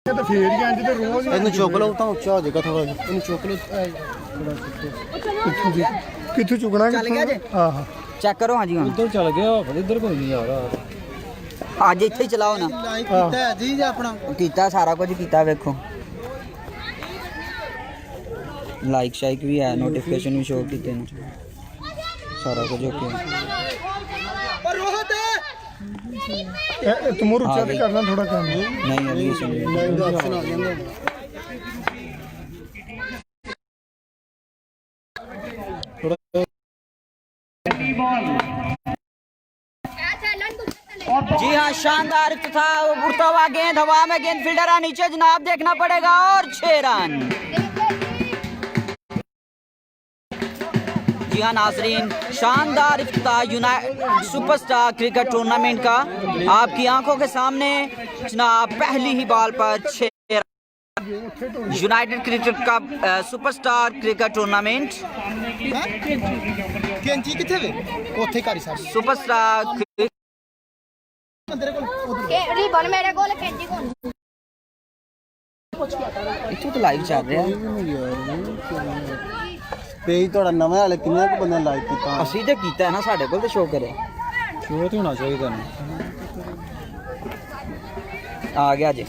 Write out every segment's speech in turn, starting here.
तो फिर ही तो रोज इन्हें चुक लो तो उच्चा हो जाएगा थोड़ा इन्हें चुक लो कितने चुकना चल गया जी हां चेक करो हां जी उधर चल गया इधर कोई नहीं आ रहा आज इथे ही चलाओ ना कीता है जी अपना कीता सारा कुछ कीता देखो लाइक शाइक भी है नोटिफिकेशन भी शो कीते हैं सारा कुछ ओके तुम ऊंचा भी करना थोड़ा काम नहीं अभी ऑप्शन आ गया थोड़ा जी हाँ शानदार था उड़ता हुआ गेंद हवा में गेंद फील्डर नीचे जनाब देखना पड़ेगा और 6 रन जी हाँ नाजरीन शानदार इफ्तिताह सुपरस्टार क्रिकेट टूर्नामेंट का आपकी आंखों के सामने जनाब पहली ही बॉल पर 6 यूनाइटेड क्रिकेट का सुपरस्टार क्रिकेट टूर्नामेंट सुपरस्टार तो लाइव चल रहा है पेज थोड़ा नवा वाले किन्ने को बंदे लाइक कीता ਅਸੀਂ ਤੇ ਕੀਤਾ ਹੈ ਨਾ ਸਾਡੇ ਕੋਲ ਤੇ ਸ਼ੋ ਕਰੇ ਸ਼ੋ ਤੇ ਹੋਣਾ ਚਾਹੀਦਾ ਨਾ आ गया जी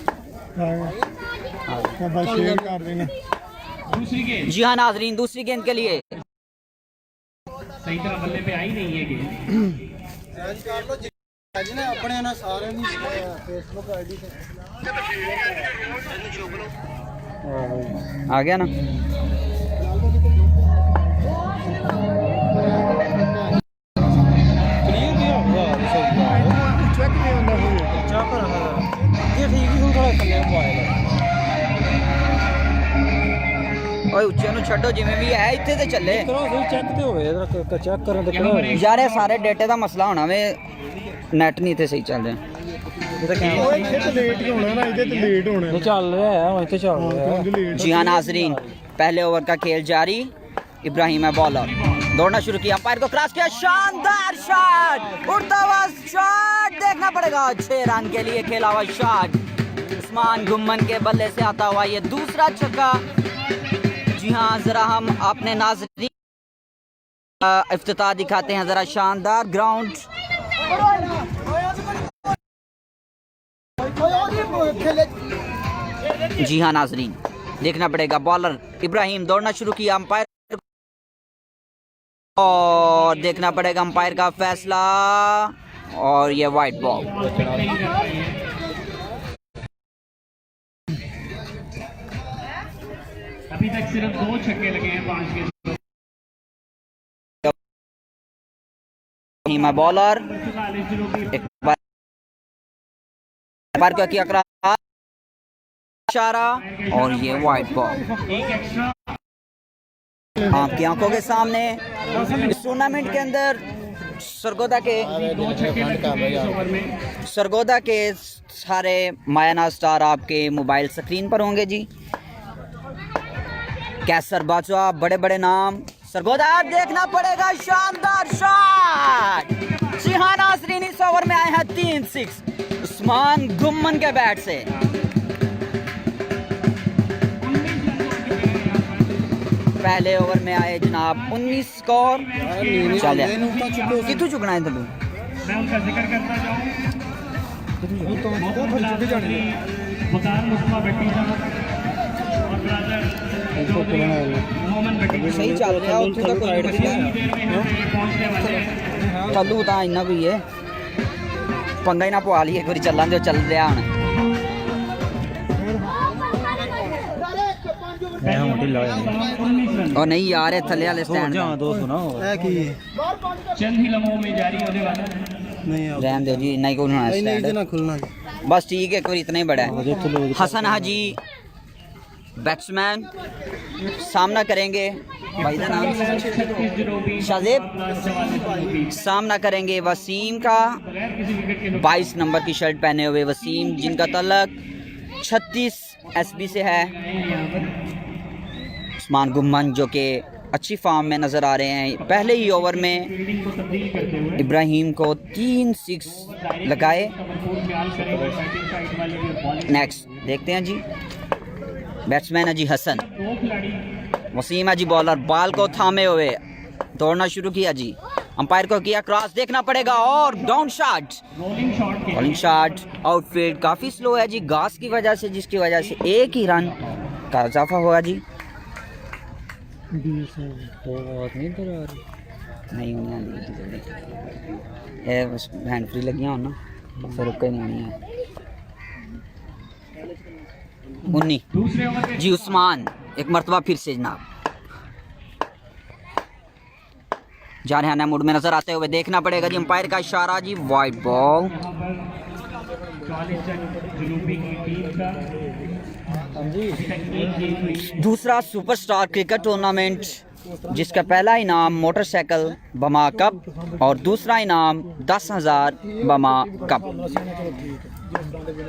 बस शेयर कर देना दूसरी गेंद जी हाँ नाजरीन दूसरी गेंद के लिए सही तरह बल्ले पे आई नहीं है गेंद ने अपने ना सारे फेसबुक आईडी से आ गया ना ओए उच्चे नु छड्डो जिवें भी है इत्थे ते चले करो सही चेक ते होवे चेक करन ते करो यार ये सारे डेटे दा मसला होना वे नेट नहीं इत्थे सही चल रहा ओए इत्थे ते लेट होना ना इधर ते लेट होना चल रहा है इत्थे चल रहा है जी हां नाज़रीन पहले ओवर का खेल जारी इब्राहिम है बॉलर दौड़ना शुरू किया अंपायर को क्रॉस किया शानदार शॉट उड़ता हुआ शॉट देखना पड़ेगा 6 रन के लिए खेला हुआ शॉट उस्मान गुम्मन के बल्ले से आता हुआ ये दूसरा छक्का जी हाँ जरा हम अपने नाज़रीन इफ्तिताह दिखाते हैं जरा शानदार ग्राउंड जी हाँ नाज़रीन देखना पड़ेगा बॉलर इब्राहिम दौड़ना शुरू किया अंपायर और देखना पड़ेगा अंपायर का फैसला और ये वाइट बॉल अभी तक सिर्फ 2 छक्के लगे हैं 5 के बॉलर एक बार क्या किया इशारा और ये वाइट बॉल आपकी आंखों के सामने इस टूर्नामेंट के अंदर सरगोदा के सारे मायाना स्टार आपके मोबाइल स्क्रीन पर होंगे जी कैसर बाचवा बड़े बड़े नाम सरगोदा देखना पड़ेगा शानदार शॉट जी हाँ नाज़रीन इस ओवर में आए हैं 3 6 उस्मान गुम्मन के बैट से पहले ओवर में आए जनाब 19 स्कोर चले कितु चुकना है तलू मैं उनका जिक्र करना सही चल रहा उत्थे तो कोई चलू तो इन्ना कोई है पंगा ही ना पवा ली एक बार चलां दे चल रहा हूँ और नहीं यार थले वाले स्टैंड चंद ही लम्हों में जारी होने वाला नहीं रहने दो जी नहीं खुलना स्टैंड खुलना बस ठीक है कोई इतना ही बड़ा है हसन हाजी बैट्समैन सामना करेंगे भाई का नाम शाजेब सामना करेंगे वसीम का 22 नंबर की शर्ट पहने हुए वसीम जिनका तलक 36 SB से है उस्मान गुम्मन जो कि अच्छी फॉर्म में नज़र आ रहे हैं। पहले ही ओवर में इब्राहिम को 3 6 लगाए। नेक्स्ट देखते हैं जी, बैट्समैन है जी हसन, वसीम है जी बॉलर, बॉल को थामे हुए दौड़ना शुरू किया जी, अंपायर को किया क्रॉस, देखना पड़ेगा और down shot, bowling shot, outfield काफ़ी स्लो है जी घास की वजह से, जिसकी वजह से एक ही रन का इजाफा हुआ जी। नहीं हैंड फ्री लगी हो ना फिर रुक नहीं होनी है। 19 जी उस्मान एक मरतबा फिर से जनाब जारहाना मूड में नजर आते हुए, देखना पड़ेगा जी अंपायर का इशारा जी, वाइड बॉल। दूसरा सुपरस्टार क्रिकेट टूर्नामेंट जिसका पहला इनाम मोटरसाइकिल बमा कप और दूसरा इनाम 10,000 बमा कप।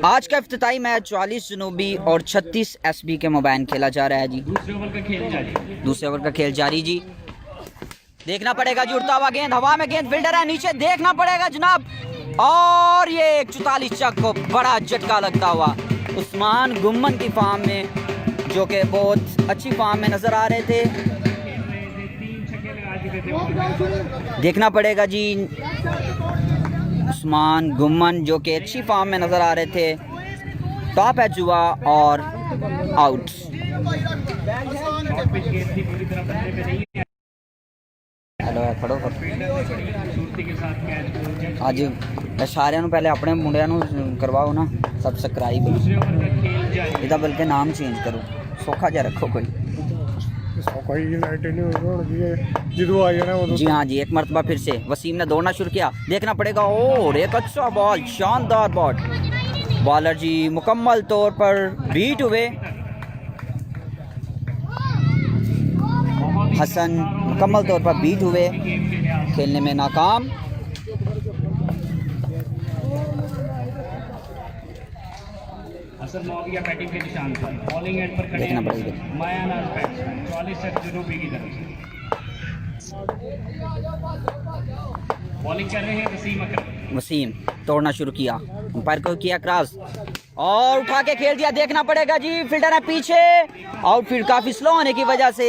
आज का इफ्तिताई मैच 44 जनूबी और 36 एसबी के मुबैन खेला जा रहा है जी। दूसरे ओवर का खेल जारी जी, देखना पड़ेगा जी उड़ता हुआ गेंद, हवा में गेंद, फील्डर है नीचे, देखना पड़ेगा जनाब, और ये 44 चक को बड़ा झटका लगता हुआ उस्मान गुम्मन की फॉर्म में, जो कि बहुत अच्छी फॉर्म में नजर आ रहे थे। देखना पड़ेगा जी उस्मान गुम्मन जो कि अच्छी फॉर्म में नजर आ रहे थे, टॉप एज हुआ और आउट। हेलो खड़ो आज सारे पहले अपने मुंडिया करवाओ ना सबसक्राइब, इहदा बल्कि नाम चेंज करो, सौखा जा रखो कोई। जी हाँ जी, एक मरतबा फिर से वसीम ने दौड़ना शुरू किया, देखना पड़ेगा और एक अच्छा बॉल, शानदार बॉल, बॉलर जी मुकम्मल तौर पर बीट हुए, हसन मुकम्मल तौर पर बीट हुए, खेलने में नाकाम। बैटिंग के निशान पर बॉलिंग एंड पर खड़े हैं माया नाज बैट्समैन 44 जनूबी की तरफ से बॉलिंग कर रहे हैं वसीम अकरम। वसीम तोड़ना शुरू किया, अंपायर को किया क्रॉस और उठा के खेल दिया, देखना पड़ेगा जी फील्डर है पीछे, आउटफील्ड काफी स्लो होने की वजह से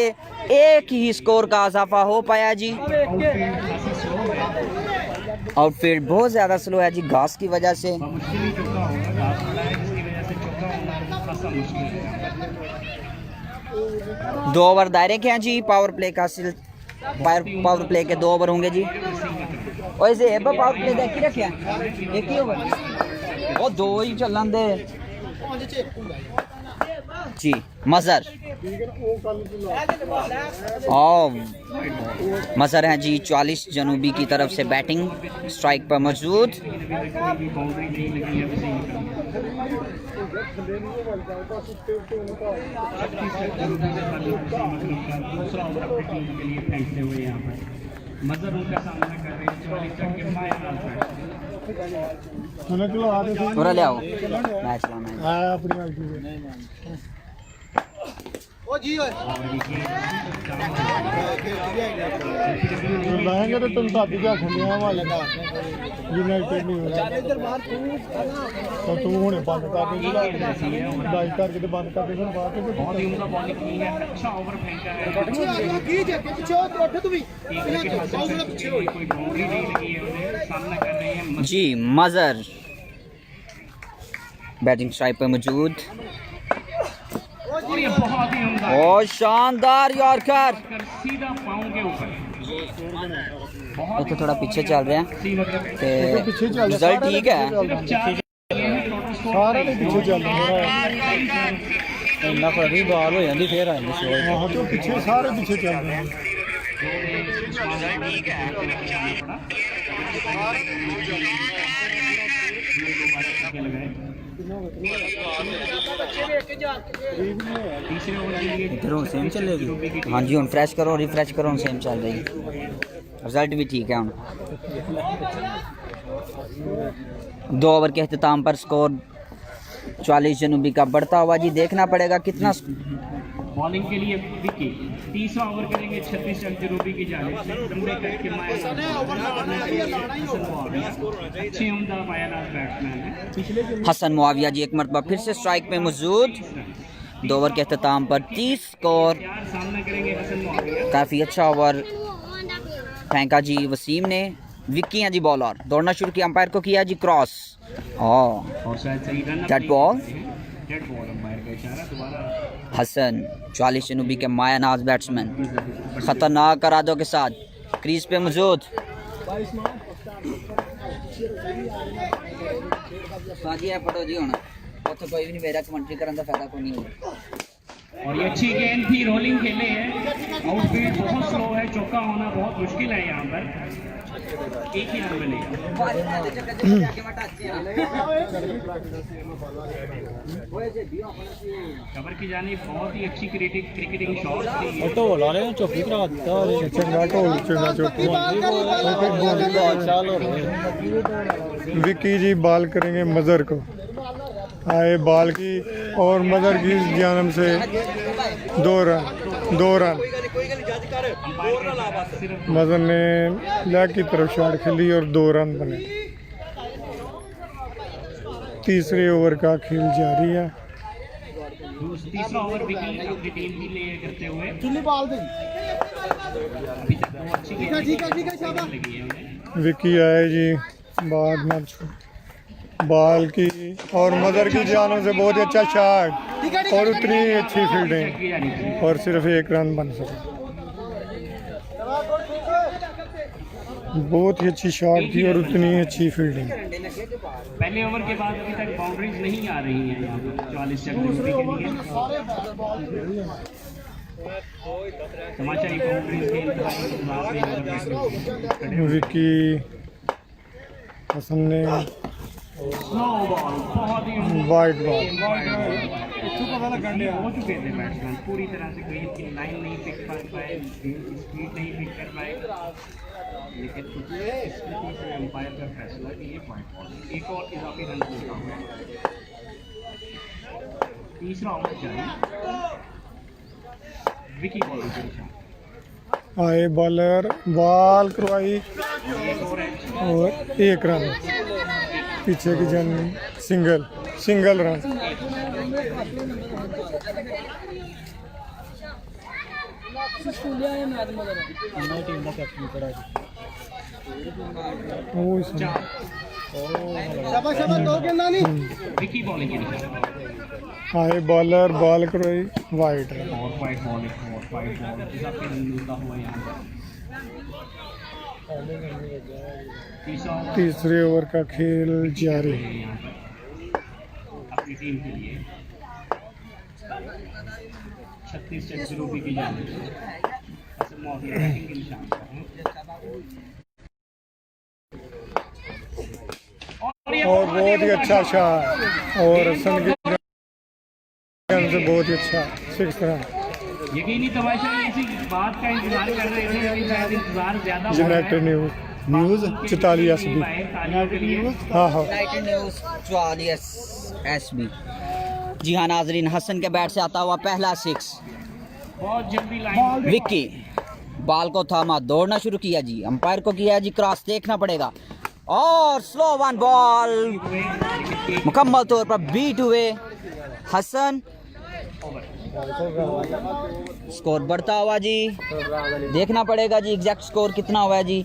एक ही स्कोर का इजाफा हो पाया जी। आउटफील्ड बहुत ज्यादा स्लो है जी घास की वजह से। 2 ओवर दायरे के हैं जी, पावर प्ले का पावर प्ले के 2 ओवर होंगे जी। वैसे पावर प्ले देख रखे हैं एक ही ओवर वो 2 ही चलन दे जी। मजर मजर है जी 44 जनूबी की तरफ से बैटिंग स्ट्राइक पर मौजूद। मजर उनका सामना कर रहे हैं, ले आओ मैच लाएंगे तो तुम साथी क्या खंडिया वाले यूनाइटेड नहीं हो रहा तो तू होने बंद कर देगा लाइक करके तो बंद कर देगा बात है। बहुत ही उनका बॉलिंग की है, अच्छा ओवर फेंका है, कोई बाउंड्री नहीं लगी है, उन्हें सामना कर रहे हैं जी। मजर बैटिंग स्ट्राइक पर मौजूद और शानदार यॉर्कर, सीधा पाँव के ऊपर तो थोड़ा पीछे चल रहे हैं, रिजल्ट ठीक है, सारे पीछे चल रहे हैं, इन्ना पड़ी बाल हो जाती फिर आएंगे तो पीछे सारे पीछे चल रहे हैं। इधरों सेम चलेगी। हाँ जी हम फ्रेश करो रिफ्रेश करो, सेम चल रही, रिजल्ट भी ठीक है। हम 2 ओवर के अख्ताम पर स्कोर 44 जनूबी का बढ़ता हुआ जी। देखना पड़ेगा कितना बॉलिंग के लिए विकी। तीसरा ओवर करेंगे 36 रन जुनूबी की जानिब से। लंबे कट के अच्छे उम्दा मायानाज बैट्समैन है हसन मुआविया जी एक मरतबा फिर से स्ट्राइक पे मौजूद। 2 ओवर के अख्ताम पर 30 स्कोर। सामना करेंगे हसन मुआविया। काफ़ी अच्छा ओवर फेंका जी वसीम ने। विक्की हैं जी बॉलर, दौड़ना शुरू किया, अंपायर को किया जी क्रॉस। और शायद सही run dead ball. Dead ball umpire का इशारा दोबारा। हसन 44 जनूबी के मायानाज बैट्समैन खतरनाक इरादों के साथ क्रीज पे मौजूद। कोई भी नहीं मेरा कमेंट्री करने का फायदा कोई नहीं होगा। और ये अच्छी गेंद थी, रोलिंग खेले हैं। आउटफील्ड बहुत स्लो है, चौका होना बहुत मुश्किल है यहाँ पर। एक ही रन मिलेगा। कवर की जानी बहुत ही अच्छी क्रिकेटिंग शॉट थी। ढोल वाले ने चौकी करा दिया। चंगा ढोल चंगा चौकी। विक्की जी बॉल करेंगे मजर को। आए बॉल की और मदर की जानब से 2 रन। मदर ने लेग की तरफ शॉट खेली और 2 रन बने। तीसरे ओवर का खेल जारी है। तीसरा ओवर विकी अपनी टीम की ले करते हुए अभी तक 2 अच्छी गेंद लगी है। विक्की आए जी बाद में बॉल की और मदर की जानों से बहुत ही अच्छा शॉट और उतनी ही अच्छी फील्डिंग और सिर्फ 1 रन बन सका। बहुत ही अच्छी शॉट थी और उतनी ही अच्छी फील्डिंग। पहले ओवर के बाद अभी तक बाउंड्रीज नहीं आ रही हैं यहाँ पर 44 रन के लिए। समाचारी बाउंड्रीज के इंतजार। विक्की हसन ने स्लो बॉल बहुत ही वाइड बॉल हो चुके थे बैट्समैन, पूरी तरह से गेंद की लाइन नहीं पिक कर पाए, गेंद की स्पीड नहीं पिक कर पाए। लेकिन स्थिति से अंपायर का फैसला कि ये पॉइंट बॉल एक और इजाफी रन पूरा हुआ। तीसरा ओवर जारी। विकी बॉलिंग के निशान। आए बॉलर बॉल करवाई और 1 रन पीछे की जन सिंगल रन। विकी बॉलिंग के निशान। आए बॉलर बॉल करवाई वाइड रन। और वाइड बॉल इजाफी रन मिलता हुआ यहाँ पर। तीसरे ओवर का खेल जारी। अपनी टीम के लिए 36 रन जुनूबी की जानिब से बैटिंग के निशान पर हैं। और बहुत ही अच्छा शॉट और हसन की जन से बहुत ही अच्छा 6 रन। यकीनी तमाशा इसी बात का इंतजार कर रहे थे, लेकिन शायद इंतजार ज्यादा हो रहा यूनाइटेड है। News 44 SB। हाँ यूनाइटेड न्यूज़ 44 SB। जी हाँ नाजरीन, हसन के बैट से आता हुआ पहला 6। बहुत जल्दी लाइन विक्की बॉल को थामा, दौड़ना शुरू किया जी, अंपायर को किया जी क्रॉस, देखना पड़ेगा और स्लो 1 बॉल मुकम्मल तौर पर बीट हुए हसन। स्कोर बढ़ता हुआ जी, देखना पड़ेगा जी एग्जैक्ट स्कोर कितना हुआ है जी।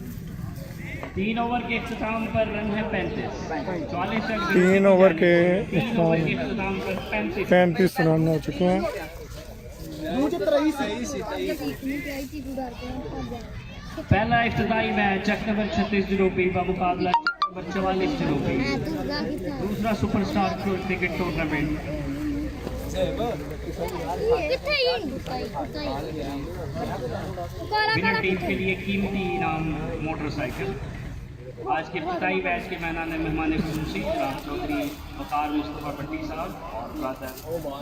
3 ओवर के इख्तिताम पर रन है 35। 3 ओवर के इख्तिताम पर 35 रन हो चुके हैं। पहला इफ्तिताई मैच नंबर 36 जुनूबी का मुकाबला नंबर 44 जुनूबी। दूसरा superstar cricket tournament winner team के लिए कीमती इनाम मोटरसाइकिल। आज के इफ्तिताई मैच के मैदान में मेहमान खुसूसी चौधरी वकार मुस्तफ़ा भट्टी साहब और ब्रदर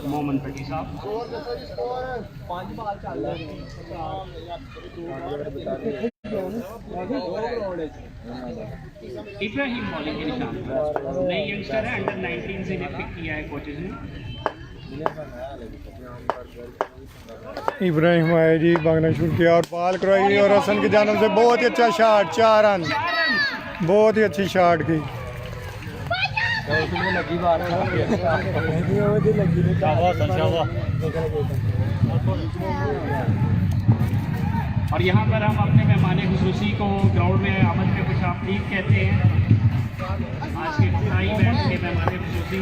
मोहम्मद भट्टी साहब। इब्राहिम बॉलिंग के निशान पर, नई यंगस्टर है, अंडर 19 से इन्हें पिक किया है कोचेज ने। इब्राहिम आए जी, भागना शुरू किया और बॉल करवाई और हसन की जानब से बहुत ही अच्छा शॉट, 4 रन, बहुत ही अच्छी शॉट की। और यहाँ पर हम अपने मेहमान खुसूसी को ग्राउंड में आमद में कुछ आप ठीक कहते हैं। आज के इफ्तिताई मैच के मेहमान खुसूसी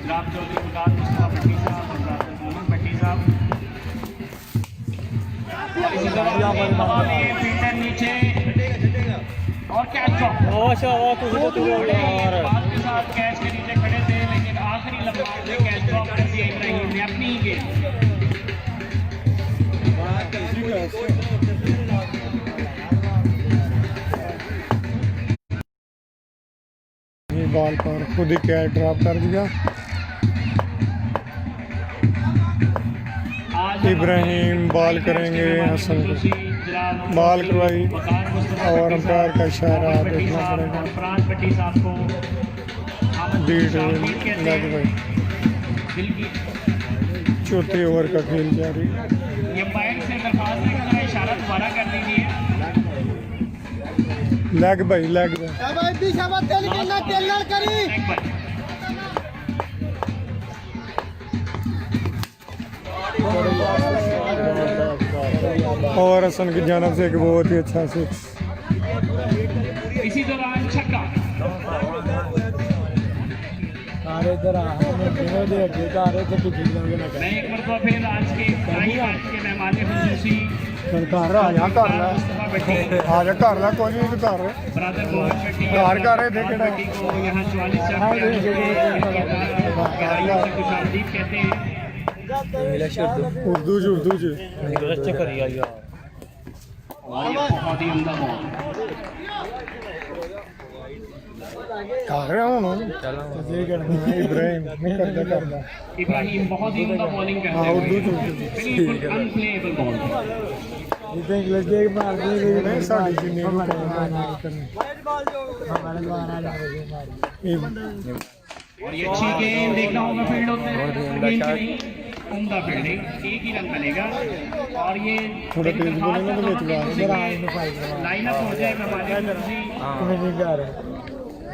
जनाब चौधरी मुराद मुस्तफा भट्टी साहब और जनाब मोहम्मद भट्टी साहब। इसी दौरान फील्डर नीचे और कैच ड्रॉप के साथ कैच के नीचे खड़े थे, लेकिन आखिरी लम्हात में कैच ड्रॉप कर दिया इब्राहिम ने अपनी ही गेंद। बॉल पर खुद ही कैच ड्रॉप कर दिया। इब्राहिम बॉल करेंगे हसन को, बॉल करवाई और अंपायर का इशारा देखना पड़ेगा। लग गई, चौथे ओवर का खेल जारी। लग भाई, लग भाई। और हसन की जानब से एक बहुत ही अच्छा सिक्स। इसी दौरान छक्का। मैं एक मरतबा फिर आज के मेहमान खुसूसी घर ला कोई नहीं घर ब्रदर मोहम्मद भट्टी घर कर रहे थे भट्टी को यहाँ 44 खुशामदीद कहते हैं। उर्दू जी बहुत ही उम्दा बॉल। इब्राहिम बहुत ही उम्दा बॉलिंग करते हैं, बिल्कुल अनप्लेएबल बॉल। और ये अच्छी गेंद देखना होगा फील्ड होते हैं, उम्दा फील्डिंग, एक ही रन बनेगा। और ये थोड़ा तेज बोलेंगे तो लाइन अप हो जाए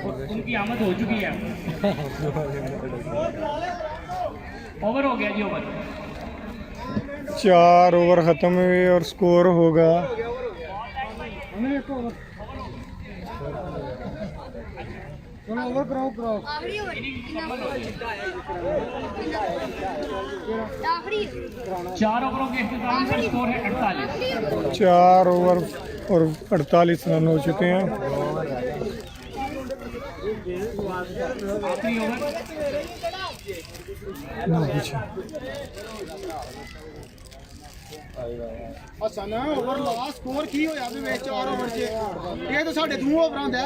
उनकी आमद हो चुकी है। ओवर हो गया जी, ओवर 4 ओवर खत्म हुए और स्कोर होगा 4 ओवरों के इख्तिताम पर स्कोर है 48। 4 ओवर और 48 रन हो चुके हैं। आखिरी ओवर ओवर लगा स्कोर की होया भी वे 4 ओवर च ये तो साडे 2 ओवरां दा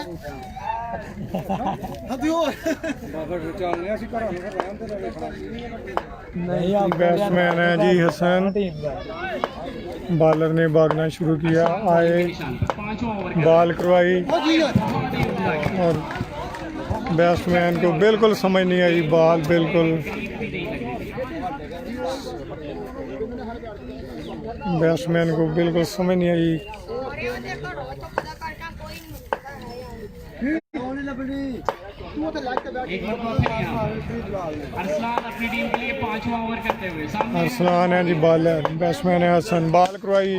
बैट्समैन है जी हसन, बॉलर ने भागना शुरू किया, आए बॉल करवाई और बैट्समैन को बिल्कुल समझ नहीं आई बॉल, बिल्कुल बैट्समैन को बिल्कुल समझ नहीं आई। अरसलान अपनी टीम के लिए 5वां ओवर करते हुए सामने अरसलान है जी बॉलर, बैट्समैन है हसन, बॉल करवाई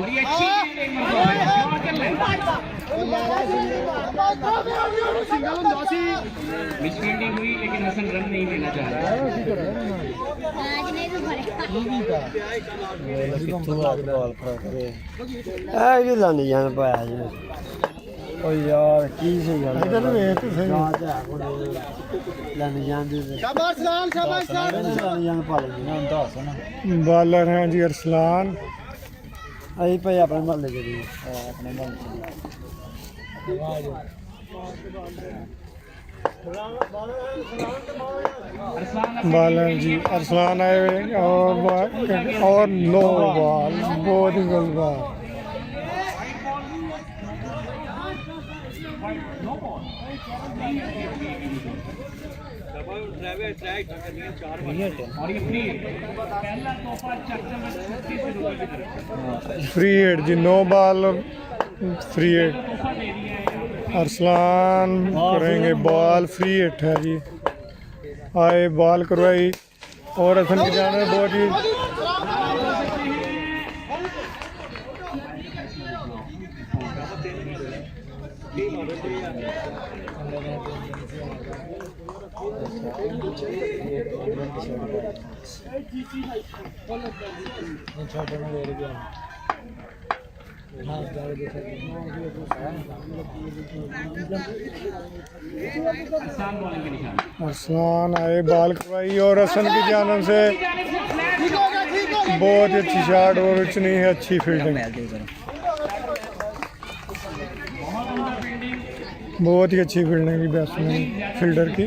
मिसफील्डिंग हुई, लेकिन हसन रन नहीं लेना चाह रहा। यार की सही गल इधर वेख तो सही शाबाश लाल, शाबाश लाल। बॉलर हैं जी अरसलान, अभी भाई अपने महल्ले के लिए अपने बॉलर जी अरसलान आए हुए और नो बॉल, बहुत ही गलत बॉल। नो बॉल नहीं है और ये फ्री है पहला तोहफा चक्कर में 36 रुपए की तरफ फ्री हिट जी, नो बॉल फ्री हिट। तोहफा दे दिया है अरसलान करेंगे बॉल, फ्री हिट है जी। आए बॉल करवाई और हसन की जान में बहुत ही आसान बॉलिंग के निशान अरसलान आए बॉल करवाई और हसन की जानब से बहुत ही अच्छी शॉट और इतनी है अच्छी फील्डिंग, बहुत ही अच्छी फील्डिंग की बैट्समैन फील्डर की।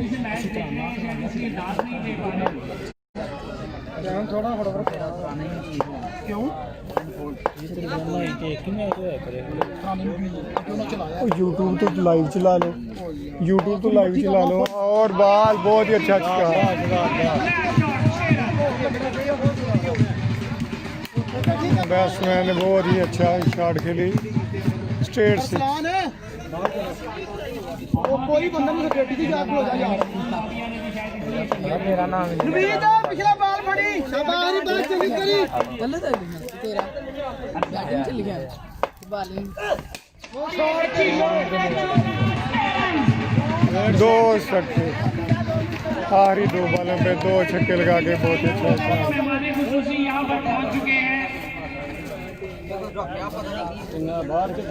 यूट्यूब तो लाइव चला लो, यूट्यूब तो लाइव चला लो। और बॉल बहुत ही अच्छा बैट्समैन ने बहुत ही अच्छा शॉट खेली स्ट्रेट से। कोई बंदा नहीं गेटी दी जात हो जा यार मेरा नाम नवीद पिछला बाल फड़ी शाबाश बात चली करी गलत है तेरा बैटिंग चल गया बॉलिंग दो छक्के, आखिरी दो बॉलों पे दो छक्के लगा के बहुत ही अच्छा हमारे खुशूसी यहाँ पर पहुँच चुके हैं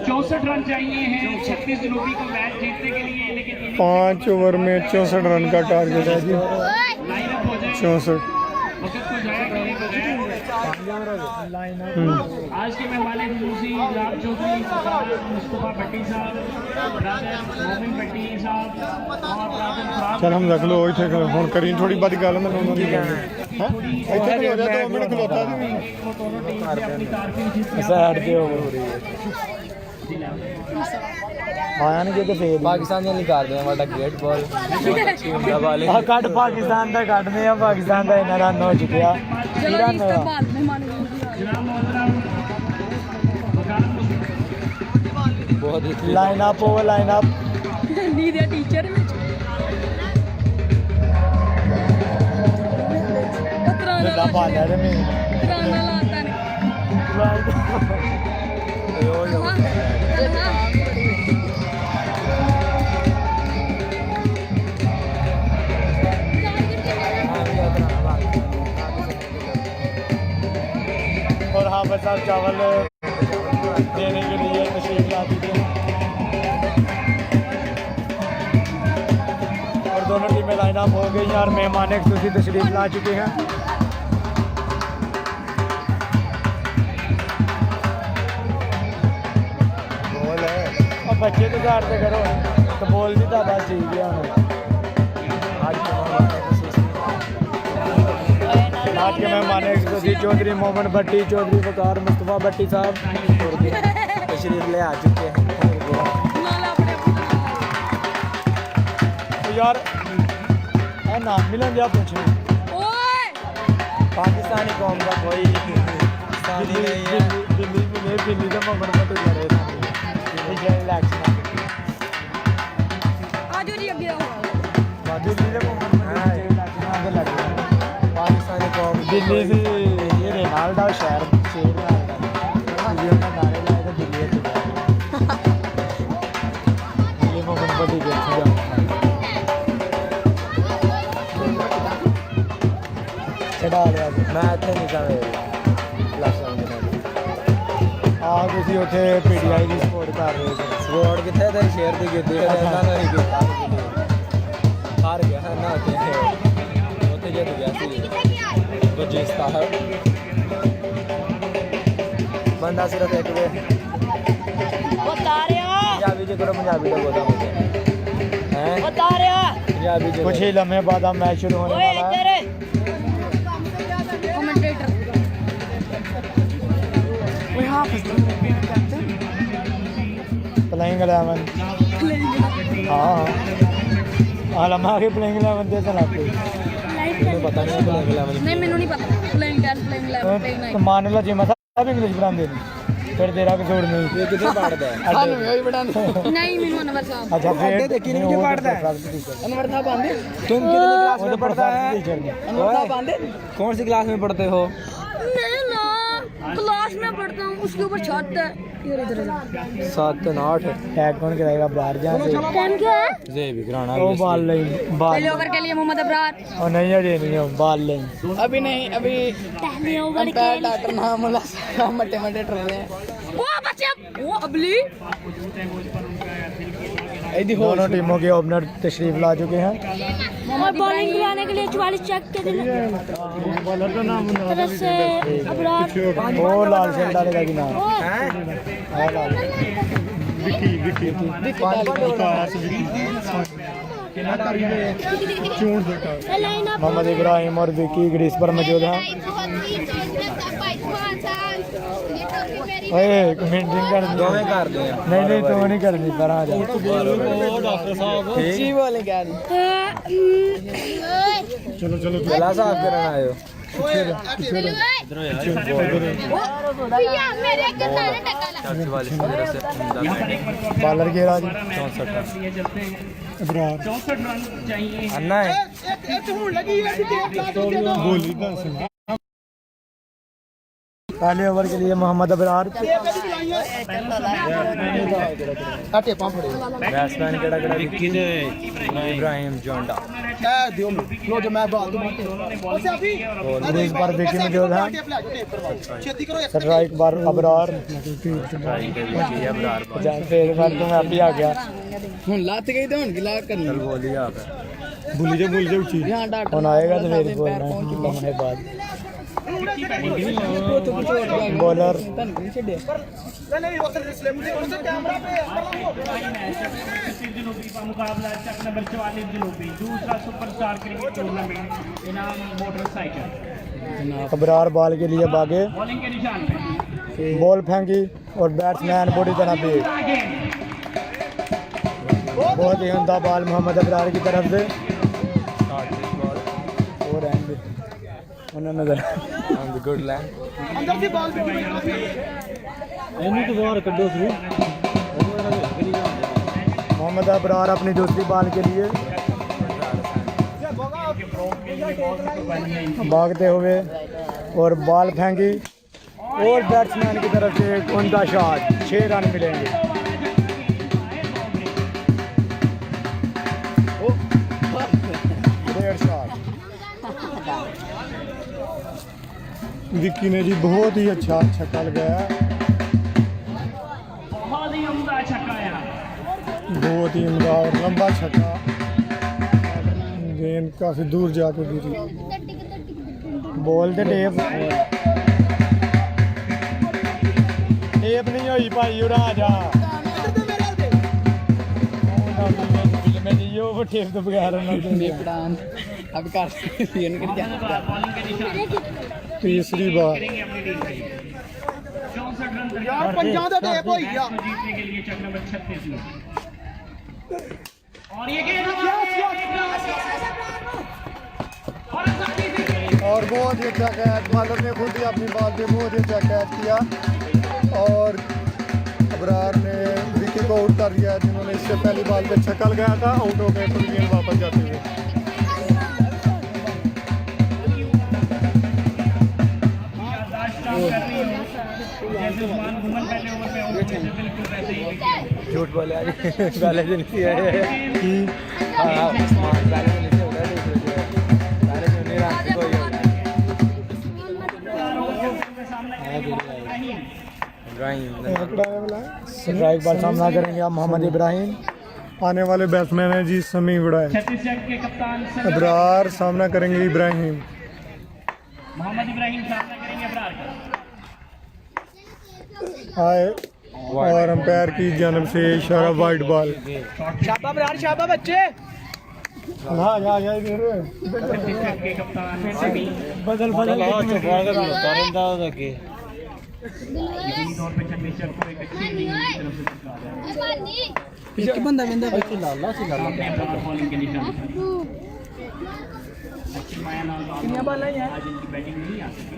64 रन चाहिए हैं 36 जनवरी को मैच जीतने के लिए, लेकिन 5 ओवर में 64 रन का टारगेट है जी। लाइनअप हो जाए 64। वक्त को जाया करने को जाए। आज के मेहमान खुशूसी राम चौधरी, मुस्तफा भट्टी साहब, ब्रदर मोमिन भट्टी साहब और ब्रदर फराज। चल हम रख लो इतने फोन करी थोड़ी बात गल मैं दोनों की इतने खलो जा 2 मिनट खलोता जी साइड पे हो रही है आया नहीं तो फिर पाकिस्तान ने निकाल दिया वाला ग्रेट बॉल वाले कट पाकिस्तान का कटने आ पाकिस्तान का इतना रन हो चुका बहुत ही line up over line up नी दे टीचर ਵਿੱਚ जितना बालर में ਤਰਾਨਾ ਲਾਤਾ ਨੇ और हाफिज साहब चावल देने के लिए तशरीफ ला चुके हैं और दोनों टीमें लाइन अप हो गई हैं और मेहमान खुशी तशरीफ ला चुके हैं। बोल है और बच्चे तो घर से करो तो बोल भी था बस ठीक है आज के मेहमान खुशी चौधरी मोहम्मद भट्टी, चौधरी वकार, मुस्तफा भट्टी साहब तशरीफ ले आ चुके हैं। तो यार नाम मिलन दिया पूछे पाकिस्तानी कौम का कोई दिल्ली में दिल्ली का मोहम्मद भट्टी करे ਆਜੋ ਜੀ ਅੱਗੇ ਆਓ दिल्ली का मोहम्मद भट्टी पाकिस्तानी कौम दिल्ली से ये रेनाल्डो शहर शेर में नारे लाए तो दिल्ली दिल्ली मोहम्मद भट्टी देखी जाओ चढ़ा लिया मैं इतने निकल ਤੁਸੀਂ ਉੱਥੇ ਪੀਡੀਆਈ ਦੀ ਸਪੋਰਟ ਕਰ ਰਹੇ ਸੀ ਸਪੋਰਟ ਕਿੱਥੇ ਤੇ ਸ਼ੇਅਰ ਦੀ ਕੀਤੀ ਇਹਨਾਂ ਨੇ ਹੀ ਕੀਤਾ ਹਾਰ ਗਿਆ ਨਾ ਉੱਥੇ ਜਿੱਤ ਗਿਆ ਸੀ ਵਜੀਦ ਸਾਹਿਬ ਬੰਦਾ ਸਿਰਫ ਇੱਕ ਵੇ ਬਤਾ ਰਿਹਾ ਪੰਜਾਬੀ ਚ ਕਰੋ ਪੰਜਾਬੀ ਦਾ ਬੋਲਦਾ ਮੁਝੇ ਹੈ ਬਤਾ ਰਿਹਾ ਪੰਜਾਬੀ ਚ ਕੁਛ ਹੀ ਲੰਮੇ ਬਾਅਦ ਮੈਚ ਸ਼ੁਰੂ ਹੋने वाला है ਕਮੈਂਟੇਟਰ कोई हाफिज प्लेइंग 11 हाँ आलमा के प्लेइंग 11 दे चला के तो पता नहीं प्लेइंग 11 नहीं मैंने नहीं पता प्लेइंग 10 प्लेइंग 11 प्लेइंग 9 तो मान लो जे मसा सब इंग्लिश पढ़ाते हैं फिर तेरा कसूर नहीं ये कितने पढ़ता है नहीं मैंने अनवर साहब अच्छा फिर देखी नहीं क्यों पढ़ता है अनवर साहब आंदे तुम कितनी क्लास में पढ़ता है अनवर साहब आंदे कौन सी क्लास में पढ़ते हो मैं ना क्लास में पढ़ता हूँ उसके ऊपर छत है इधर इधर 7 8 टैग कौन कराएगा बाहर जहाँ से टाइम क्या है जे भी कराना वो बाल नहीं पहले ओवर के लिए मोहम्मद अबरार और नहीं अजय नहीं है बाल नहीं अभी नहीं अभी पहले ओवर के अंपायर डॉक्टर नाम वाला मट्टे मट्टे ट्र रहे हैं वो बच्चे वो अबली दोनों टीमों के ओपनर तशरीफ ला चुके हैं और बॉलिंग कराने के लिए 44 चेक के दिन तरफ से अबरार वो लाल शर्ट डालेगा कि ना मोहम्मद इब्राहिम और विकी ग्रीस पर मौजूद हैं ओए कमेंटिंग कर दो नहीं तो नहीं करनी पर आ जा जी बोले क्या चलो गला साफ करना आयो बालर के राज 64 रन चाहिए अन्ना है पहले ओवर के लिए मोहम्मद अबरार बैट्समैन केड़ा केड़ा विक्की ते इब्राहिम जोंडा दियो लो जो मैं बाल दूं क्रीज पर विकी मौजूद है छेती करो स्ट्राइक पर अबरार फिर बार तो मैं अभी आ गया हुन लात गई तो हुन गिला करनी बोली आप भूल जा उची यहां डाटा कौन आएगा तो फिर बोलना है बाद बॉलर नहीं वो इसलिए मुझे कौन सा कैमरा पे जनूबी का मुकाबला चक नंबर 44 जनूबी दूसरा सुपरस्टार क्रिकेट टूर्नामेंट इनाम मोटरसाइकिल अबरार बॉल के लिए भागे बॉलिंग के निशान पे बॉल फेंकी और बैट्समैन बुरी तरह पे बहुत ही उमदा बॉल मोहम्मद अबरार की तरफ से और एंड उन्होंने गुड लैंड अंदर से बॉल पे मोहम्मद अबरार अपनी दूसरी बॉल के लिए भागते हुए और बॉल फेंकी और बैट्समैन की तरफ से एक उमदा शॉट 6 रन मिलेंगे ग्रेट शॉट विक्की ने जी बहुत ही अच्छा छक्का लगाया बहुत ही उम्दा छक्का यार बहुत ही उमदा और लंबा छक्का गेंद काफी दूर जाके गिरी बॉल ते टेप नहीं हुई भाई उड़ा जा यो वो टेप तो बगैर बेपड़ान अब कर सीन कर क्या बॉलिंग के निशान तीसरी बार करेंगे अपनी टीम के लिए 64 रन यार पंजाब दा टेप हो गया जीतने के लिए चक नंबर 36 में और ये गेंद और बहुत ही अच्छा कैच बॉलर ने खुद ही अपनी बॉल पे बहुत ही अच्छा कैच किया और अबरार ने विकेट को आउट कर दिया जिन्होंने इससे पहली बॉल पे छक्का लगाया था आउट हो गए तो गेंद वापस जाते हुए झूठ बोले आज पहले दिन की है कि हाँ पहले दिन से होता है पहले दिन नहीं रात को स्ट्राइक पर सामना करेंगे आप मोहम्मद इब्राहिम आने वाले बैट्समैन हैं जी समी उड़ाए छत्तीसगढ़ के कप्तान अबरार सामना करेंगे इब्राहिम मोहम्मद इब्राहिम सामना करेंगे अबरार का आए और अंपायर की जानब से इशारा वाइट बॉल शाबा बरार शाबा बच्चे हाँ इधर छत्तीसगढ़ के कप्तान समी बदल यकीनी तौर पे छब्बीस चक को एक अच्छी इनिंग की तरफ से जिता है। एक बंदा वेंदा भाई लाला सी लाला अपने अब्रार बॉलिंग के निशान पर अच्छी माया नाल आज इनकी बैटिंग नहीं आ सकी।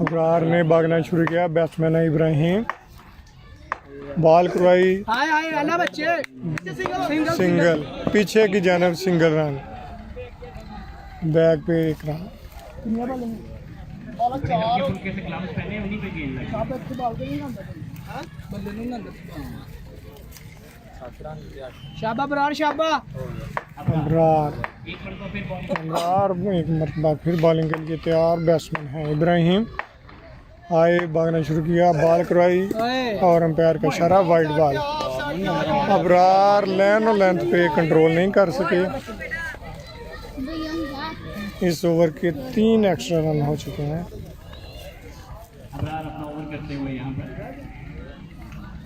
अबरार ने भागना शुरू किया। बैट्समैन है इब्राहिम, बॉल करवाई, सिंगल, पीछे की जानब सिंगल रन, बैक पे एक रन। हल्के फुल्के से ग्लव्स पहने उन्हीं पे गेंद लगी। शाबा बरार शाबा। अबरार एक मरतबा फिर बॉल अबरार एक मरतबा फिर बॉलिंग के लिए तैयार। बैट्समैन है इब्राहिम, आए, भागना शुरू किया, बॉल करवाई और अंपायर का इशारा, वाइड बॉल। अबरार लेंथ और लेंथ पे कंट्रोल नहीं कर सके। इस ओवर के 3 एक्स्ट्रा रन हो चुके हैं। अबरार अपना ओवर करते हुए यहाँ पर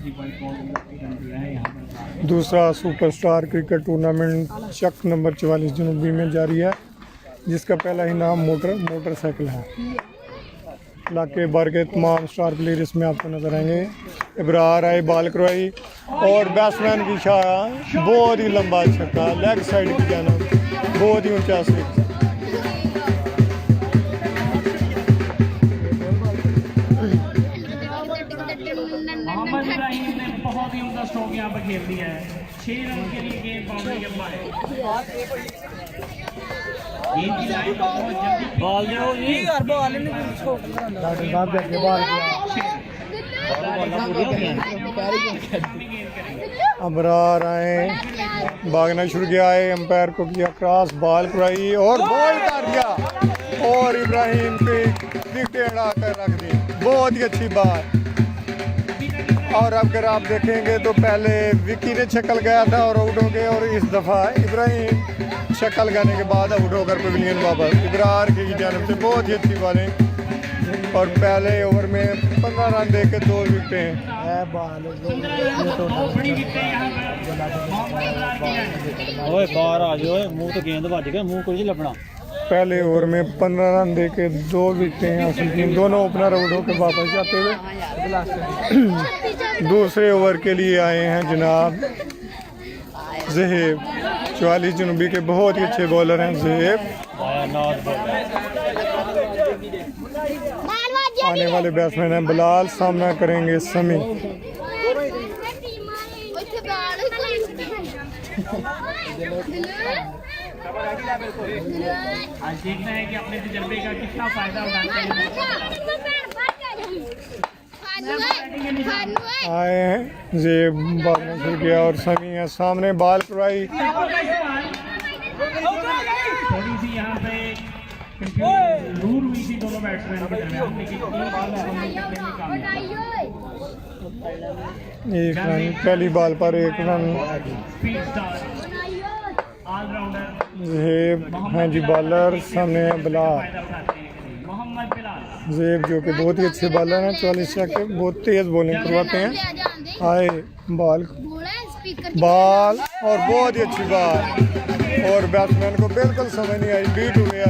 3.4 रन दिया है यहाँ पर। दूसरा सुपरस्टार क्रिकेट टूर्नामेंट चक नंबर 44 जनूबी में जारी है, जिसका पहला ही नाम मोटरसाइकिल है। इलाके भर के तमाम स्टार प्लेयर इसमें आपको नजर आएंगे। इब्रार आए, बॉल करवाई और बैट्समैन की शाह बहुत ही लंबा छक्का लेग साइड की जानब, बहुत ही ऊंचा स्विच। मोहम्मद इब्राहिम ने बहुत ही उम्दा स्ट्रोक यहाँ पर खेल दिया है। 6 रन के लिए गेंद बाउंड्री के बाहर। गेंद की लाइन बहुत जल्दी बॉल दो जी और बॉल ने डॉक्टर साहब के बॉल किया। अबरार आए, भागना शुरू किया है, अंपायर को किया क्रॉस, बॉल कराई और बॉल कर दिया और इब्राहिम पे विकेट उड़ा कर रख दी। बहुत ही अच्छी बात। और अगर आप देखेंगे तो पहले विकी ने छक्का लगाया था और आउट हो गए, और इस दफ़ा इब्राहिम छक्का लगाने के बाद आउट होकर पवेलियन वापस। इब्रार की जानब से बहुत ही अच्छी बॉलिंग और पहले ओवर में 15 रन दे के 2 विकेटें। ओए बाहर आ जाओ, मुंह तो गेंद बज गया, मुंह कुछ लपना। पहले ओवर में 15 रन दे के 2 विकेटें हासिल की। दोनों ओपनर आउट होकर वापस जाते हुए दूसरे ओवर के लिए आए हैं जनाब ज़हेब। 44 जनूबी के बहुत ही अच्छे बॉलर हैं ज़हेब। आने वाले बैट्समैन हैं बिलाल, सामना करेंगे समी। आज देखना है कि अपने तजर्बे का कितना फायदा उठाते हैं। आए हैं ज़ेब, भागना शुरू किया और समी है सामने, बॉल करवाई। थोड़ी सी यहाँ पे दूर हुई थी दोनों बैट्समैन के दरमियान, लेकिन बॉल में कामयाब। एक रन, पहली बॉल पर 1 run. Speed star allrounder Zeb हैं जी बॉलर, सामने है बिलाल। फायदा उठाते हैं मोहम्मद बिलाल। ज़ेब जो कि बहुत ही अच्छे बॉलर हैं, 44 के बहुत तेज़ बॉलिंग करवाते हैं। आए, बॉल और बहुत ही अच्छी बॉल और बैट्समैन को बिल्कुल समझ नहीं आई, बीट हो गया।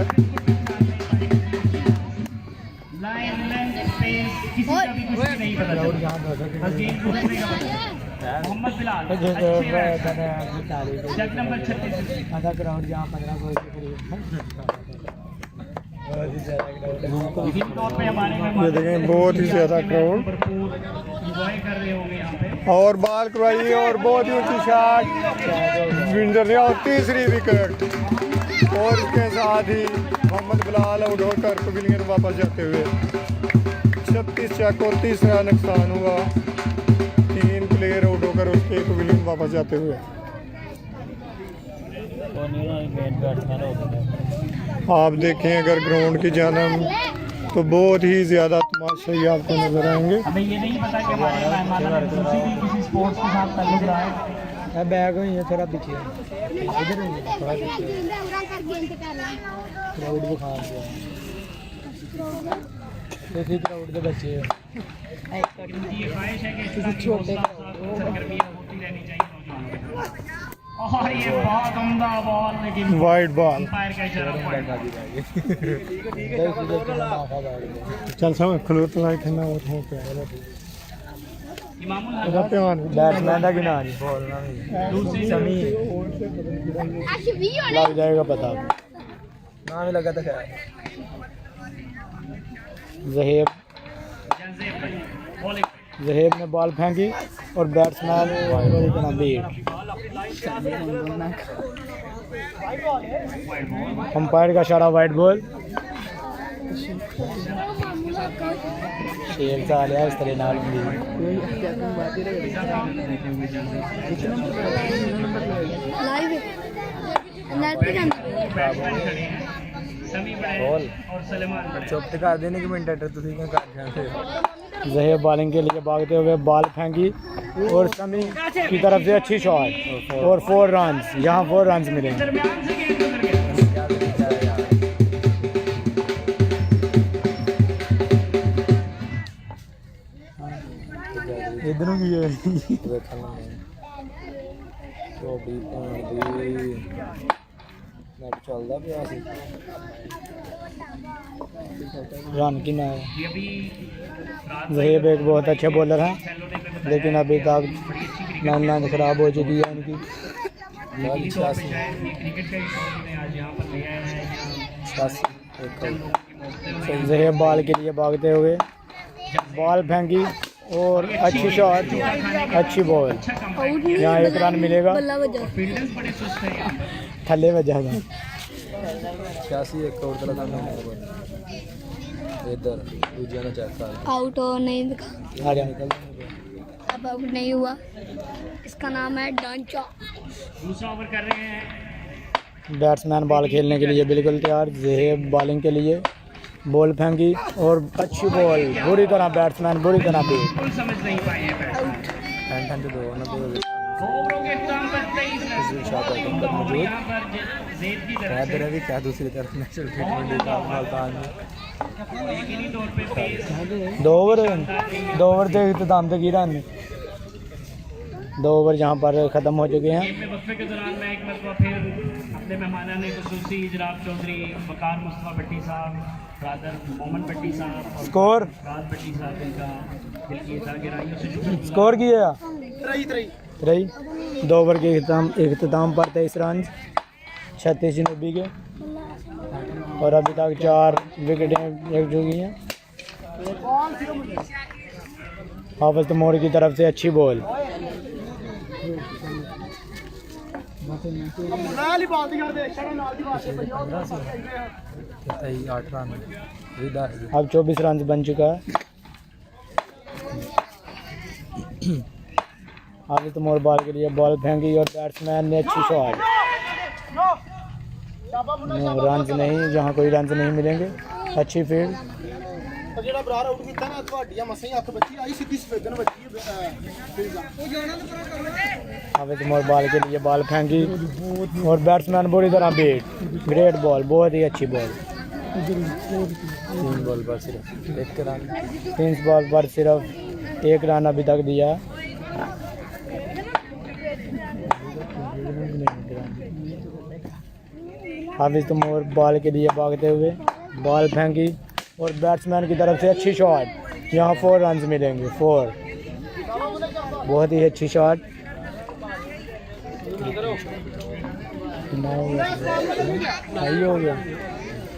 लाइन लेंथ स्पेस किसी का भी कुछ भी नहीं पता चला, बस गेंद को रोकने का पता। मोहम्मद बिलाल अच्छे बैट्समैन, जग नंबर 36 यकीनी तौर पे हमारे ये देखें बहुत ही ज़्यादा क्राउड भरपूर इंजॉय कर रहे होंगे यहाँ पे। और बॉल करवाई और बहुत ही ऊंची शॉट विंडर ने और तीसरी विकेट। और इसके साथ ही मोहम्मद बिलाल आउट होकर पवेलियन वापस जाते हुए 36 चक और तीसरा नुकसान हुआ। 3 प्लेयर आउट होकर उसके पवेलियन वापस जाते हुए। आप देखें अगर ग्राउंड की जानब तो बहुत ही ज़्यादा तमाशाई आपको नजर आएंगे। हमें ये नहीं पता कि हमारे मेहमानों में दूसरी भी किसी स्पोर्ट्स के साथ ताल्लुक रहा है। बैग हुई है थोड़ा पीछे, इधर हुई है थोड़ा पीछे, क्राउड दिखा दिया देखिए, क्राउड के बच्चे उनकी ये ख्वाहिश है कि इस तरह की हौसला अफजा सरगर्मियां होती रहनी चाहिए नौजवानों के तरफ। और ये बहुत उम्दा बॉल, लेकिन वाइड बॉल। अंपायर का इशारा पॉइंट। चल समझ खलोत लाइट है ना, वो पे इमामुल ਇਹਦਾ ਧਿਆਨ बैट्समैन का गिना नहीं बोलना दूसरी समी भी होने लग जाएगा पता। नाम ही लगा था खैर। जहेब जंजेब भाई बॉलिंग जहेब ने बॉल फेंकी और बैट्समैन इतना बीट। अंपायर का इशारा वाइड बॉल। शेर सा लिया इस तरह नाल लाइव नेट पे जाना बैट्समैन खड़े हैं, समी बड़े बॉल। और सलेमान बड़े। चुप तो कर देने की मिनट तुम क्या कर रहे हो। जहेब बॉलिंग के लिए भागते हुए बॉल फेंकी और समी की तरफ से अच्छी शॉट और 4 रन। यहाँ 4 रन मिलेंगे। दरमियान से गेंद गुजर गया। इधर भी है चलता पिया रन की ना है। ये भी रात जहेब एक बहुत अच्छे बॉलर हैं, लेकिन अभी तक लाइन खराब हो चुकी है इनकी। क्रिकेट का ही शौक ने आज यहाँ पर लिया है। जहेब बॉल के लिए भागते हुए बॉल फेंकी और अच्छी शॉट, अच्छी बॉल। यहाँ 1 रन मिलेगा। बल्ला बजा फील्डर्स बड़े सुस्त हैं यहाँ। थल्ले बजा था। 86 एक और तरह का नाम है इधर दूसरा ने चेक कर आउट और नहीं दिखा, आ गया निकल। अब आउट नहीं हुआ। इसका नाम है डांचा। दूसरा ओवर कर रहे हैं। बैट्समैन बॉल खेलने के लिए बिल्कुल तैयार। जहेब बॉलिंग के लिए बॉल फेंकी और अच्छी बॉल, बुरी तरह बैट्समैन बुरी तरह भी। बिल्कुल समझ नहीं पाए हैं बैट्समैन। टेंशन तो दो ना तो ओवरों के इख्तिताम पर 23 रन। और यहाँ पर जेद की तरफ इधर भी क्या दूसरी तरफ नेशनल ट्रीटमेंट का मुल्तान में यकीनी तौर पे पेस 2 ओवर से इख्तिताम तक गिरा ने 2 ओवर जहाँ पर ख़त्म हो चुके हैं। गेम में वक्फे के दौरान मैं एक मरतबा फिर अपने मेहमानान खुसूसी जनाब चौधरी वकार मुस्तफ़ा भट्टी साहब, ब्रादर मोमन भट्टी साहब और स्कोर राज भट्टी साहब, इनका दिल की गहराइयों से शुक्र। स्कोर किया 3 2 ओवर के इख्तिताम पर 23 रन 36 जनूबी के और अभी तक 4 विकेटें लग चुकी हैं। हाफिज तैमूर की तरफ से अच्छी बॉल। ਨਾਲ ਹੀ ਬਾਲ ਦੀ ਕਰਦੇ ਸ਼ੜਾ ਨਾਲ ਦੀ ਬਾਤ ਤੇ ਭਈਆ 8 रन विदा अब 24 रन बन चुका है। हाफिज तैमूर बॉल के लिए बॉल फेंकी और बैट्समैन ने अच्छी शॉट। रन नहीं, जहाँ कोई रन नहीं मिलेंगे। अच्छी फील्ड। ਜਿਹੜਾ ਬਰਾਰ ਆਊਟ ਕੀਤਾ ਨਾ ਤੁਹਾਡੀਆਂ ਮਸਾਂ ਹੀ ਅੱਖ ਬੱਚੀ ਆਈ ਸਿੱਧੀ ਸਫੇਦਨ ਵੱਜੀ ਫੀਲਡ हाफिज तैमूर बॉल के लिए बॉल फेंकी और बैट्समैन बुरी तरह बीट। ग्रेट बॉल, बहुत ही अच्छी बॉल। 3 बॉल पर सिर्फ 1 रन 3 बॉल पर सिर्फ 1 रन अभी तक दिया। हाफिज तैमूर बॉल के लिए भागते हुए बॉल फेंकी और बैट्समैन की तरफ से अच्छी शॉट। यहाँ 4 रन मिलेंगे। 4 बहुत ही अच्छी शॉट। सही हो गया।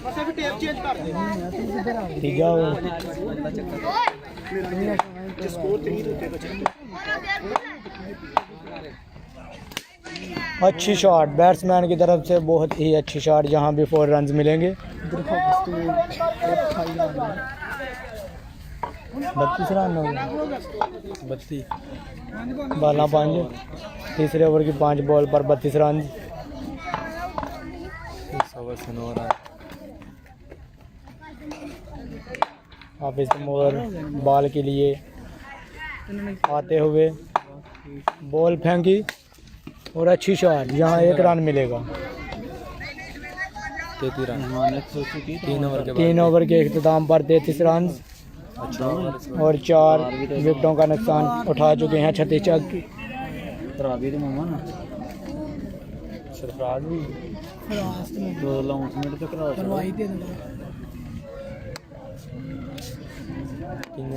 ਬਸ ਵੀ ਟੇਪ ਚੇਂਜ ਕਰ ਦੇ तीजा ओवर ਸਕੋਰ 3 ਦੇ ਉੱਤੇ ਬਚੇ अच्छी शॉट बैट्समैन की तरफ से, बहुत ही अच्छी शॉट। जहाँ भी 4 रन मिलेंगे। 32 रन हो गए। 32 बाला 5 तीसरे ओवर की 5 बॉल पर 32 रन। 9 रन हाफिज तैमूर बॉल के लिए आते हुए बॉल फेंकी और अच्छी शॉट। यहाँ 1 रन मिलेगा। 33 रन 3 ओवर के इख्तिताम पर 33 रन और 4 विकेटों का नुकसान उठा चुके हैं 36 चक। सरफराज भी 2 अनाउंसमेंट तो करा करवाई दे दो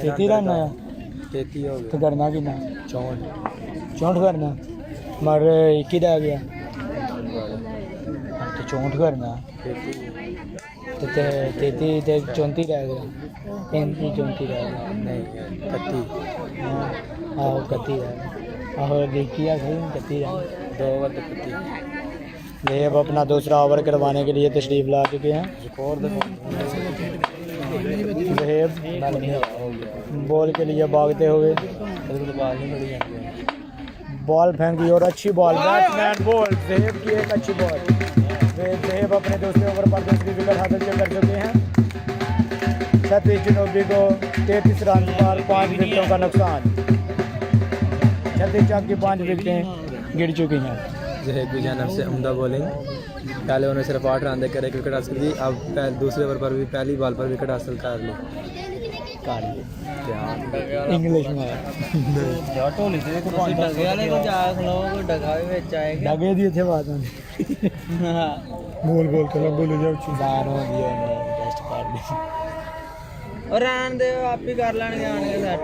खेती रन आया 33 हो तो गया करना कितना 64 करना मर 21 रह गया तो 64 करना तो 33 ते 34 रह गया 35 34 रह गया नहीं 31 आहो 31 रह गया आहो देखिए सही 31 रह 2 ओवर 31 ये अब अपना दूसरा ओवर करवाने के लिए तशरीफ ला चुके हैं रिकॉर्ड जहेब बॉल के लिए भागते हुए बाल नहीं बड़ी जाती है बॉल फेंकी और अच्छी बॉल बैट्समैन बॉल जहेब की एक अच्छी बॉल जहेब अपने दूसरे ओवर पर दूसरी विकेट हासिल कर चुके हैं 36 जनवरी को 33 रन पर 5 विकेटों का नुकसान 36 चाक की 5 विकेटें गिर चुकी हैं जहेब की जानब से उम्दा बॉलिंग पहले उन्होंने सिर्फ 8 रन देकर एक विकेट हासिल की अब दूसरे ओवर पर भी पहली बॉल पर विकेट हासिल कर ली इंग्लिश में डगे दी थे बात बोल बोल के बोलो जाओ बाहर हो गया टेस्ट कर दी और रहन दे आप ही कर लेंगे आने के सेट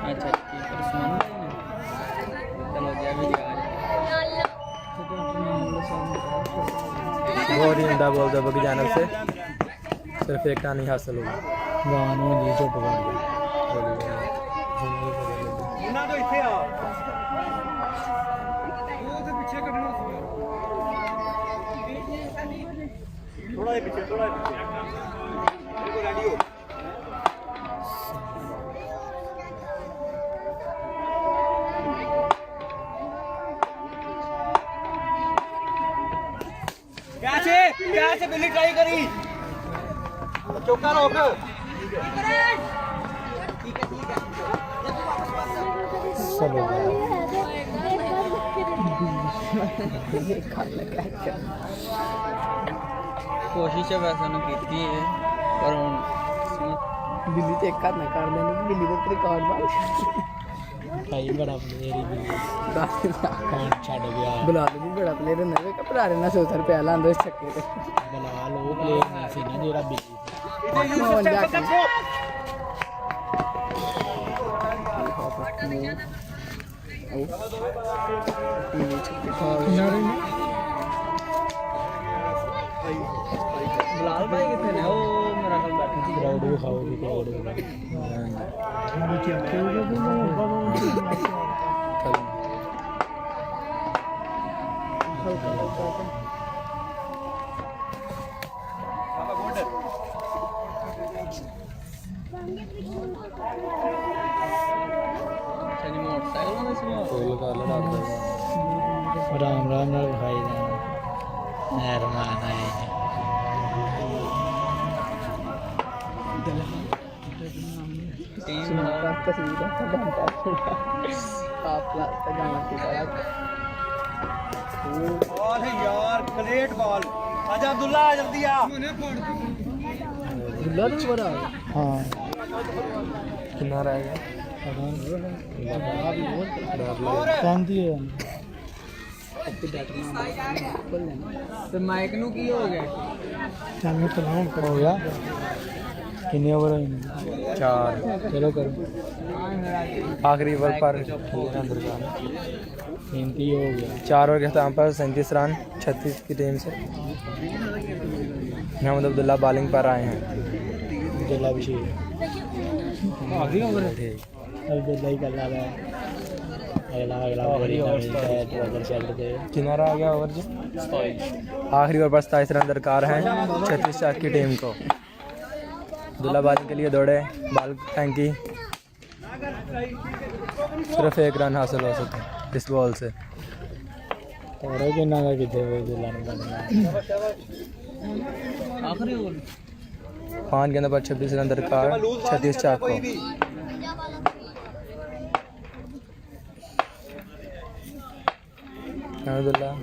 अच्छा ठीक है चलो जी अभी बहुत ही उम्दा बॉल दबा की जानब से सिर्फ एक रन ही हासिल हुआ गानों जी चुप कर ਉਹਨਾਂ ਤੋਂ ਇੱਥੇ ਆ ਉਹ ਤੇ ਪਿੱਛੇ ਕੱਢਣਾ ਥੋੜਾ ਜਿਹਾ ਪਿੱਛੇ ਮੇਰੇ ਕੋਲ ਰੈਡੀ ਹੋ कैसे बिल्ली ट्राई करी चौका रोक कोशिश है वैसे ना की है पर हुन बिल्ली ते एक हाथ ना कर लेने बिल्ली दे रिकॉर्ड बाल भाई बड़ा प्लेयर ही कौन छड़ गया बुला लो जी बड़ा प्लेयर ने वे कपड़ा ना 100 रुपया लांदो इस छक्के ते बुला लो प्लेयर नहीं सी ना जेड़ा बिल्ली बिलाल भाई कितने ने ओ मेरा कल बैठे क्राउड भी खाओगी क्राउड चली मोटरसाइकिल में इसमें कोई का लड़ा राम राम नाल भाई मेहरबान है टीम का तस्वीर का घंटा आप ला जाना की बॉल है यार ग्रेट बॉल आजा अब्दुल्ला जल्दी आ अब्दुल्ला तो बड़ा हाँ कितना रह गया शांति है तो माइक नु की हो गया चैनल चलाओ हो गया कितने ओवर हुए 4 चलो करो आखिरी ओवर पर 33 हो गया 4 ओवर के अख्ताम पर 37 रन 36 की टीम से मोहम्मद अब्दुल्ला बॉलिंग पर आए हैं अब्दुल्ला बशीर आखिरी ओवर अब्दुल्ला ही कर रहा है अगला ओवर ही है तो अगर चल दे कितना रह गया ओवर जी आखिरी ओवर पर 27 रन दरकार हैं 36 चाक की टीम को अब्दुल्ला बॉलिंग के लिए दौड़े बॉल फेंकी सिर्फ एक रन हासिल हो सके इस बॉल से और के ना किथे अब्दुल्ला ने बनना आखिरी ओवर 5 गेंदों पर 26 रन दरकार 36 चाक को Alhamdulillah.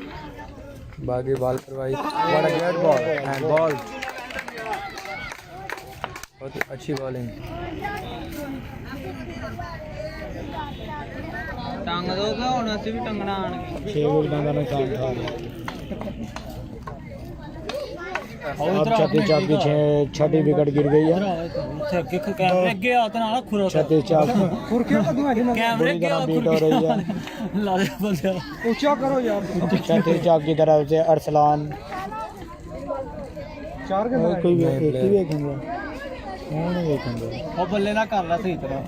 बाकी बॉल करवाई, what a great ball and ball, बहुत अच्छी बॉलिंग। ਟੰਗ ਦੋਗਾ ਹੁਣ ਅਸੀਂ ਵੀ ਟੰਗਣਾ ਆਣ 6 विकेटां का नुकसान था। अब छत्तीस चाक की छठी विकेट गिर गई है। छत्तीस चाक बुरी तरह बीट हो रही है। छत्तीस चाक की तरफ से अरसलान कोई एक ही देखेंगे बल्ले ना कर रहा सही तरह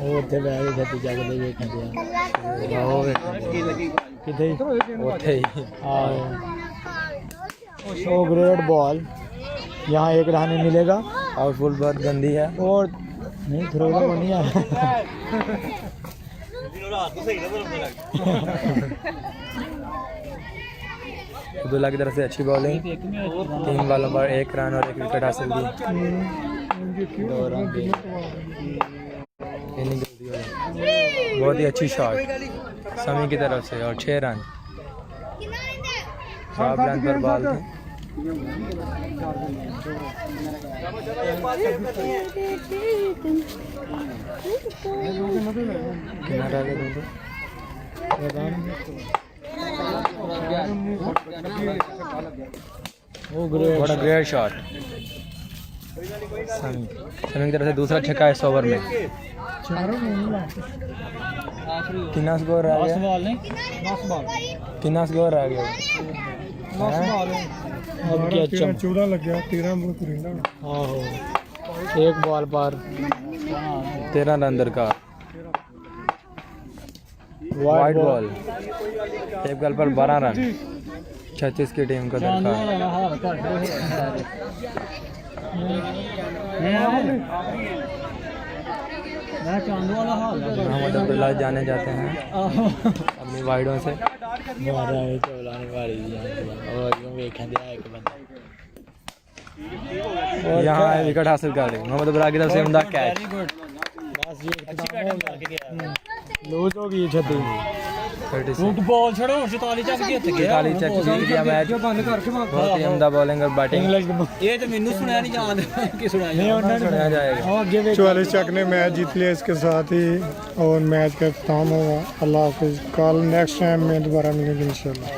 ਉਹ ਉੱਥੇ ਬਹਿ ਕੇ ਛੱਤੀ ਚੱਕਦੇ ਵੇਖਦੇ ਆ ਕਿੱਥੇ ਉੱਥੇ ਹੀ ओ ग्रेट बॉल, यहाँ एक रन मिलेगा। आउटफुल बहुत गंदी है और नहीं थ्रोगा को नहीं आया। अब्दुल्ला की तरफ से अच्छी बॉलिंग, 3 बॉलों पर 1 रन और 1 विकेट हासिल की। 2 रन बहुत ही अच्छी शॉट समी की तरफ से और 6 रन। 5 रन पर बॉल थी। What a great shot। समी की तरफ से दूसरा छक्का इस ओवर में। कितना स्कोर रह गया? कितना स्कोर रह गया? अब क्या चूड़ा लग गया 13 आहो एक बॉल पर 13 रन दरकार। वाइड बॉल, एक बॉल पर 12 रन। 36 की टीम का दरकार। मोहम्मद अब्दुल्ला जाने जाते हैं अपनी वाइडों से। यहाँ विकेट हासिल कर ली मोहम्मद अब्दुल्ला की तरफ से उम्दा कैच। लूज हो गई छत्ती। फुटबॉल छोड़ो 44 चक जीत गया मैच। बहुत ही उम्दा बॉलिंग और बैटिंग। ये तो मैंने सुनाया नहीं जान कि सुनाया जाएगा। 44 चक ने मैच जीत लिया, इसके साथ ही और मैच का इख्तिताम होगा। अल्लाह हाफिज़। कल नेक्स्ट टाइम में दोबारा मिलेंगे इंशाल्लाह।